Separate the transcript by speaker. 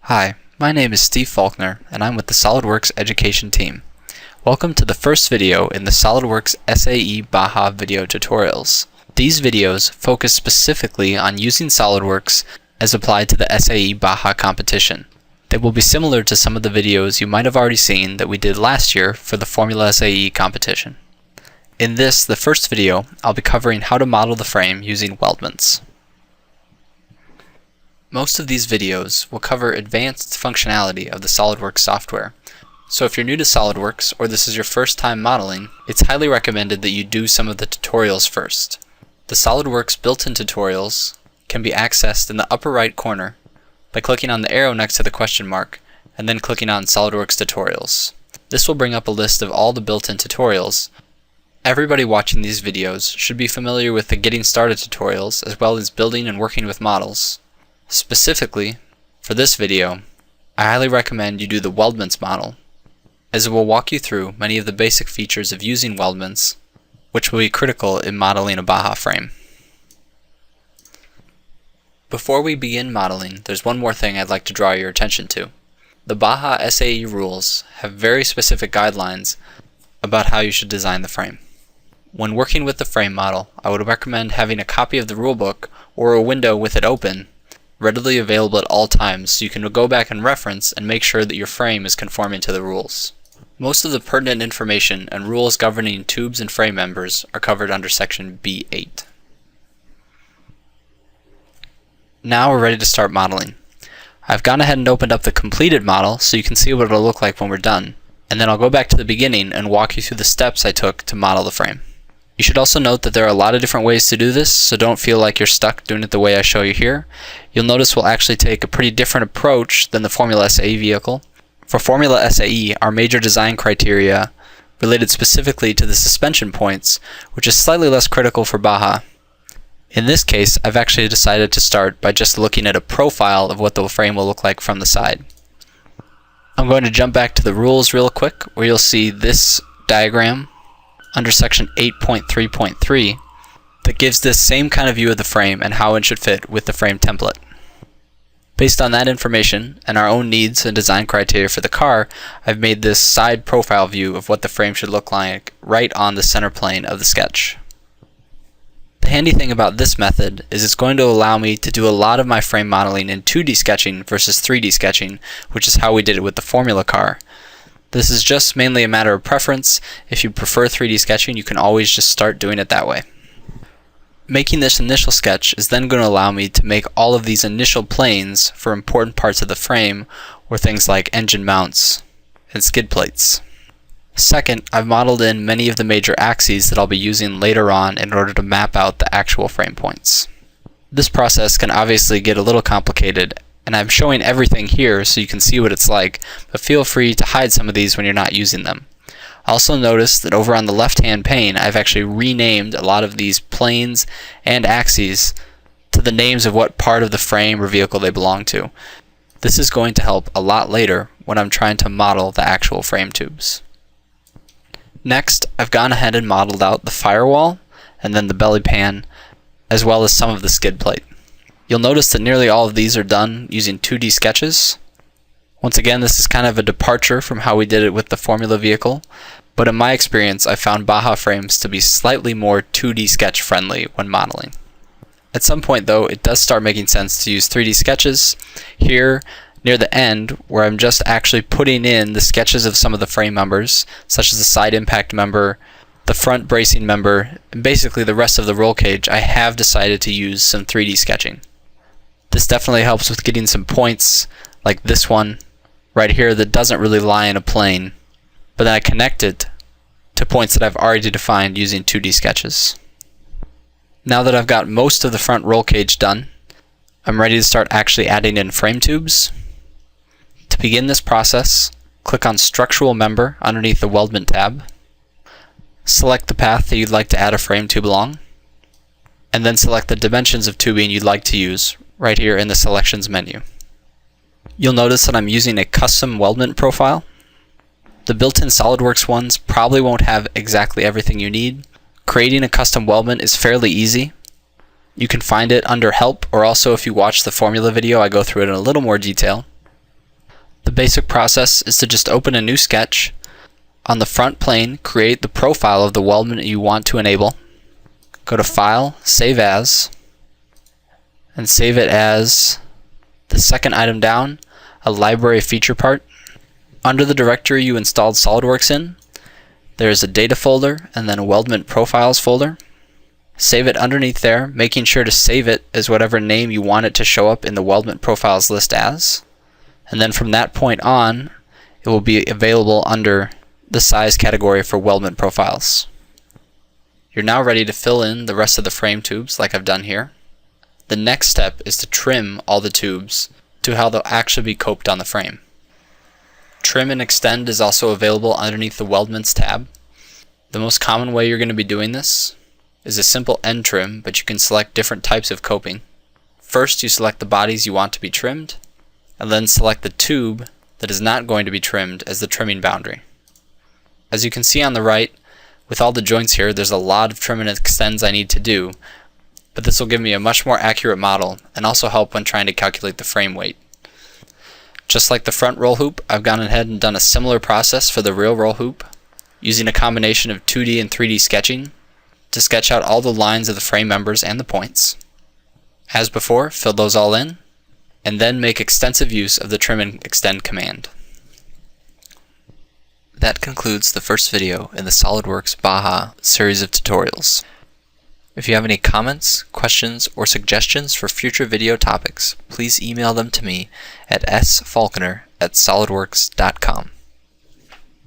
Speaker 1: Hi, my name is Steve Faulkner, and I'm with the SolidWorks education team. Welcome to the first video in the SolidWorks SAE BAJA video tutorials. These videos focus specifically on using SolidWorks as applied to the SAE BAJA competition. They will be similar to some of the videos you might have already seen that we did last year for the Formula SAE competition. In this, the first video, I'll be covering how to model the frame using weldments. Most of these videos will cover advanced functionality of the SolidWorks software. So if you're new to SolidWorks or this is your first time modeling, it's highly recommended that you do some of the tutorials first. The SolidWorks built-in tutorials can be accessed in the upper right corner by clicking on the arrow next to the question mark and then clicking on SolidWorks tutorials. This will bring up a list of all the built-in tutorials. Everybody watching these videos should be familiar with the Getting Started tutorials as well as building and working with models. Specifically, for this video, I highly recommend you do the weldments model, as it will walk you through many of the basic features of using weldments, which will be critical in modeling a BAJA frame. Before we begin modeling, there's one more thing I'd like to draw your attention to. The BAJA SAE rules have very specific guidelines about how you should design the frame. When working with the frame model, I would recommend having a copy of the rulebook or a window with it open readily available at all times so you can go back and reference and make sure that your frame is conforming to the rules. Most of the pertinent information and rules governing tubes and frame members are covered under section B8. Now we're ready to start modeling. I've gone ahead and opened up the completed model so you can see what it'll look like when we're done, and then I'll go back to the beginning and walk you through the steps I took to model the frame. You should also note that there are a lot of different ways to do this, so don't feel like you're stuck doing it the way I show you here. You'll notice we'll actually take a pretty different approach than the Formula SAE vehicle. For Formula SAE, our major design criteria related specifically to the suspension points, which is slightly less critical for BAJA. In this case, I've actually decided to start by just looking at a profile of what the frame will look like from the side. I'm going to jump back to the rules real quick, where you'll see this diagram under section 8.3.3 that gives this same kind of view of the frame and how it should fit with the frame template. Based on that information and our own needs and design criteria for the car, I've made this side profile view of what the frame should look like right on the center plane of the sketch. The handy thing about this method is it's going to allow me to do a lot of my frame modeling in 2D sketching versus 3D sketching, which is how we did it with the Formula car. This is just mainly a matter of preference. If you prefer 3D sketching, you can always just start doing it that way. Making this initial sketch is then going to allow me to make all of these initial planes for important parts of the frame, or things like engine mounts and skid plates. Second, I've modeled in many of the major axes that I'll be using later on in order to map out the actual frame points. This process can obviously get a little complicated, and I'm showing everything here so you can see what it's like, but feel free to hide some of these when you're not using them. Also notice that over on the left-hand pane, I've actually renamed a lot of these planes and axes to the names of what part of the frame or vehicle they belong to. This is going to help a lot later when I'm trying to model the actual frame tubes. Next, I've gone ahead and modeled out the firewall and then the belly pan, as well as some of the skid plate. You'll notice that nearly all of these are done using 2D sketches. Once again, this is kind of a departure from how we did it with the Formula vehicle, but in my experience, I found BAJA frames to be slightly more 2D sketch friendly when modeling. At some point though, it does start making sense to use 3D sketches. Here, near the end, where I'm just actually putting in the sketches of some of the frame members, such as the side impact member, the front bracing member, and basically the rest of the roll cage, I have decided to use some 3D sketching. This definitely helps with getting some points like this one right here that doesn't really lie in a plane, but then I connect it to points that I've already defined using 2D sketches. Now that I've got most of the front roll cage done, I'm ready to start actually adding in frame tubes. To begin this process, click on Structural Member underneath the Weldment tab. Select the path that you'd like to add a frame tube along, and then select the dimensions of tubing you'd like to use right here in the Selections menu. You'll notice that I'm using a custom weldment profile. The built-in SolidWorks ones probably won't have exactly everything you need. Creating a custom weldment is fairly easy. You can find it under Help, or also if you watch the Formula video, I go through it in a little more detail. basic process is to just open a new sketch. On the front plane, create the profile of the weldment you want to enable. Go to File, Save As, and save it as the second item down, a library feature part. Under the directory you installed SolidWorks in, there is a data folder and then a weldment profiles folder. Save it underneath there, making sure to save it as whatever name you want it to show up in the weldment profiles list as. And then from that point on, it will be available under the size category for weldment profiles. You're now ready to fill in the rest of the frame tubes like I've done here. The next step is to trim all the tubes to how they'll actually be coped on the frame. Trim and Extend is also available underneath the Weldments tab. The most common way you're going to be doing this is a simple end trim, but you can select different types of coping. First, you select the bodies you want to be trimmed, and then select the tube that is not going to be trimmed as the trimming boundary. As you can see on the right, with all the joints here, there's a lot of trim and extends I need to do, but this will give me a much more accurate model and also help when trying to calculate the frame weight. Just like the front roll hoop, I've gone ahead and done a similar process for the rear roll hoop, using a combination of 2D and 3D sketching to sketch out all the lines of the frame members and the points. As before, fill those all in, and then make extensive use of the Trim and Extend command. That concludes the first video in the SolidWorks BAJA series of tutorials. If you have any comments, questions, or suggestions for future video topics, please email them to me at sfaulkner@solidworks.com.